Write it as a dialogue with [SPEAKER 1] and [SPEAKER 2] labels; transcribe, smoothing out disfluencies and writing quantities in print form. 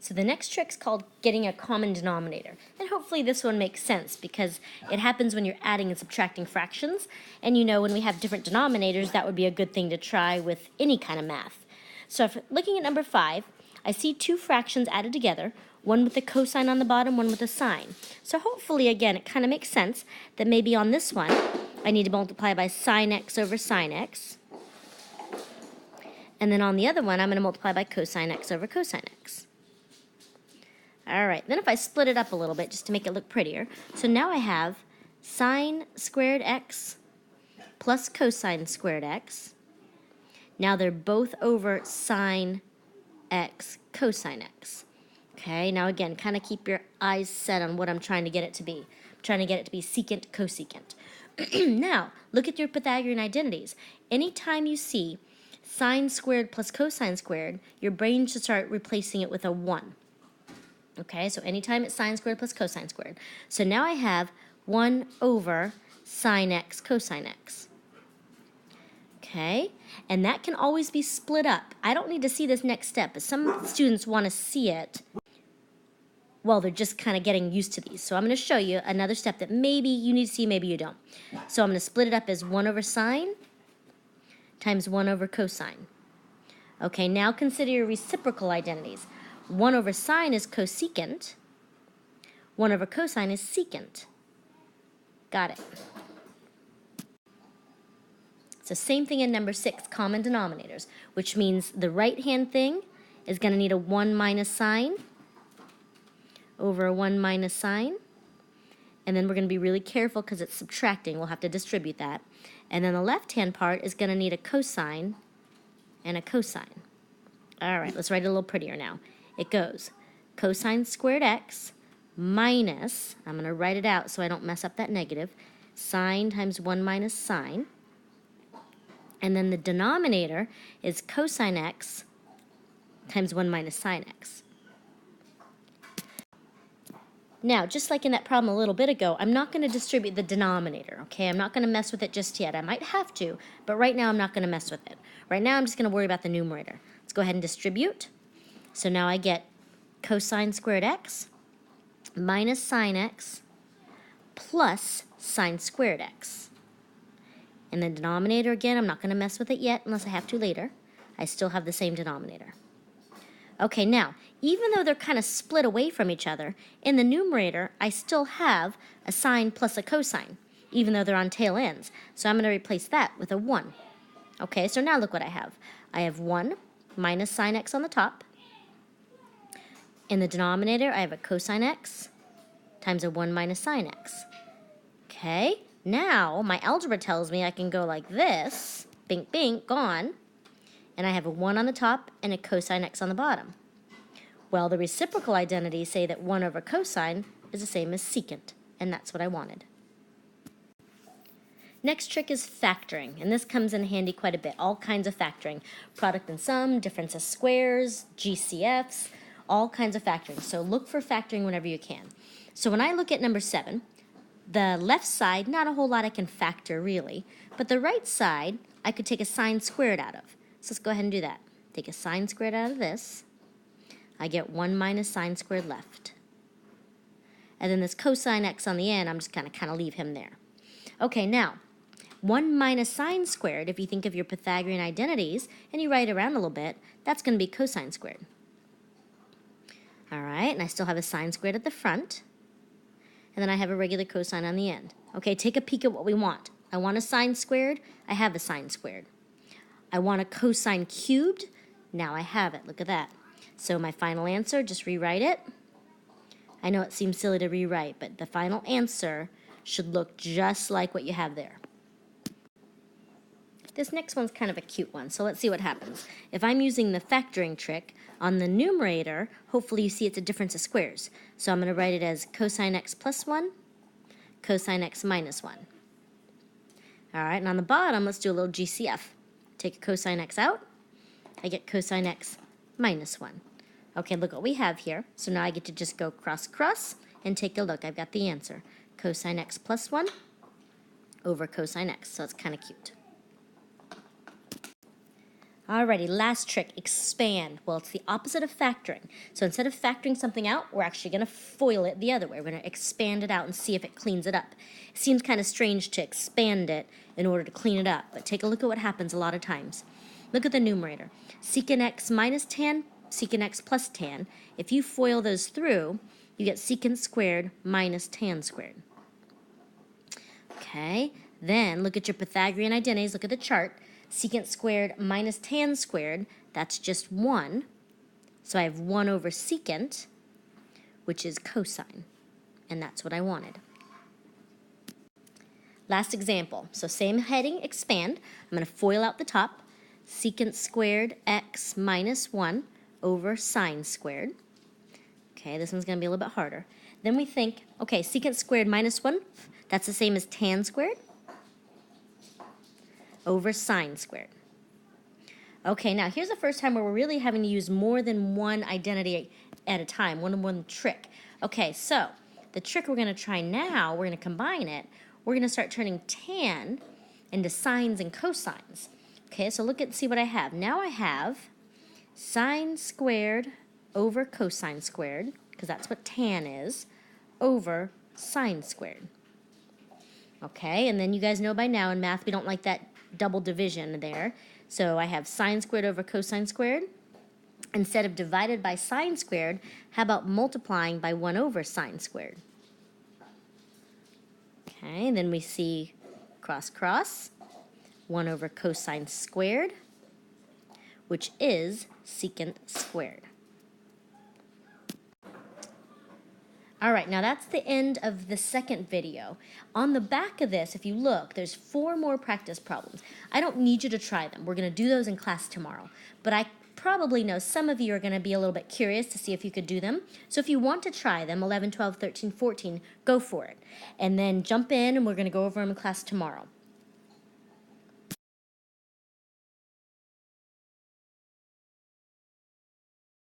[SPEAKER 1] So the next trick is called getting a common denominator. And hopefully this one makes sense because it happens when you're adding and subtracting fractions. And you know when we have different denominators, that would be a good thing to try with any kind of math. So if looking at number 5, I see two fractions added together, one with a cosine on the bottom, one with a sine. So hopefully, again, it kind of makes sense that maybe on this one, I need to multiply by sine x over sine x. And then on the other one, I'm going to multiply by cosine x over cosine x. All right, then if I split it up a little bit just to make it look prettier, so now I have sine squared x plus cosine squared x. Now they're both over sine x cosine x. Okay, now again, kind of keep your eyes set on what I'm trying to get it to be. I'm trying to get it to be secant cosecant. Now, look at your Pythagorean identities. Anytime you see sine squared plus cosine squared, your brain should start replacing it with a 1. Okay, so anytime it's sine squared plus cosine squared. So now I have 1 over sine x cosine x. Okay, and that can always be split up. I don't need to see this next step, but some students want to see it while they're just kind of getting used to these. So I'm going to show you another step that maybe you need to see, maybe you don't. So I'm going to split it up as 1 over sine times 1 over cosine. Okay, now consider your reciprocal identities. 1 over sine is cosecant. 1 over cosine is secant. Got it. So same thing in number 6, common denominators, which means the right-hand thing is going to need a 1 minus sine over a 1 minus sine. And then we're going to be really careful because it's subtracting. We'll have to distribute that. And then the left-hand part is going to need a cosine and a cosine. All right, let's write it a little prettier now. It goes cosine squared x minus, I'm going to write it out so I don't mess up that negative, sine times 1 minus sine. And then the denominator is cosine x times 1 minus sine x. Now, just like in that problem a little bit ago, I'm not going to distribute the denominator, okay? I'm not going to mess with it just yet. I might have to, but right now I'm not going to mess with it. Right now I'm just going to worry about the numerator. Let's go ahead and distribute. So now I get cosine squared x minus sine x plus sine squared x. And the denominator, again, I'm not going to mess with it yet unless I have to later. I still have the same denominator. Okay, now, even though they're kind of split away from each other, in the numerator, I still have a sine plus a cosine, even though they're on tail ends. So I'm going to replace that with a 1. Okay, so now look what I have. I have 1 minus sine x on the top. In the denominator, I have a cosine x times a 1 minus sine x. Okay, now my algebra tells me I can go like this, bink, bink, gone. And I have a 1 on the top and a cosine x on the bottom. Well, the reciprocal identities say that 1 over cosine is the same as secant, and that's what I wanted. Next trick is factoring, and this comes in handy quite a bit. All kinds of factoring. Product and sum, difference of squares, GCFs, all kinds of factoring. So look for factoring whenever you can. So when I look at number 7, the left side, not a whole lot I can factor really, but the right side, I could take a sine squared out of. So let's go ahead and do that. Take a sine squared out of this. I get 1 minus sine squared left. And then this cosine x on the end, I'm just going to kind of leave him there. Okay, now, 1 minus sine squared, if you think of your Pythagorean identities, and you write it around a little bit, that's going to be cosine squared. All right, and I still have a sine squared at the front. And then I have a regular cosine on the end. Okay, take a peek at what we want. I want a sine squared. I have a sine squared. I want a cosine cubed. Now I have it. Look at that. So my final answer, just rewrite it. I know it seems silly to rewrite, but the final answer should look just like what you have there. This next one's kind of a cute one, so let's see what happens. If I'm using the factoring trick, on the numerator, hopefully you see it's a difference of squares. So I'm going to write it as cosine x plus 1, cosine x minus 1. All right, and on the bottom, let's do a little GCF. Take a cosine x out, I get cosine x minus 1. Okay, look what we have here. So now I get to just go cross, cross, and take a look. I've got the answer. Cosine x plus 1 over cosine x, so it's kind of cute. Alrighty, last trick, expand. Well, it's the opposite of factoring. So instead of factoring something out, we're actually going to FOIL it the other way. We're going to expand it out and see if it cleans it up. It seems kind of strange to expand it in order to clean it up, but take a look at what happens a lot of times. Look at the numerator. Secant x minus tan, secant x plus tan. If you FOIL those through, you get secant squared minus tan squared. Okay, then look at your Pythagorean identities. Look at the chart. Secant squared minus tan squared, that's just 1. So I have 1 over secant, which is cosine. And that's what I wanted. Last example. So same heading, expand. I'm going to FOIL out the top. Secant squared x minus 1 over sine squared. Okay, this one's going to be a little bit harder. Then we think, okay, secant squared minus 1, that's the same as tan squared over sine squared. Okay, now here's the first time where we're really having to use more than one identity at a time, one trick. Okay, so the trick we're going to try now, we're going to combine it. We're going to start turning tan into sines and cosines. Okay, so see what I have. Now I have sine squared over cosine squared, because that's what tan is, over sine squared. Okay, and then you guys know by now in math we don't like that double division there. So I have sine squared over cosine squared. Instead of divided by sine squared, how about multiplying by 1 over sine squared? Okay, and then we see cross cross, 1 over cosine squared, which is secant squared. Alright, now that's the end of the second video. On the back of this, if you look, there's 4 more practice problems. I don't need you to try them. We're going to do those in class tomorrow. But I probably know some of you are going to be a little bit curious to see if you could do them. So if you want to try them, 11, 12, 13, 14, go for it. And then jump in and we're going to go over them in class tomorrow.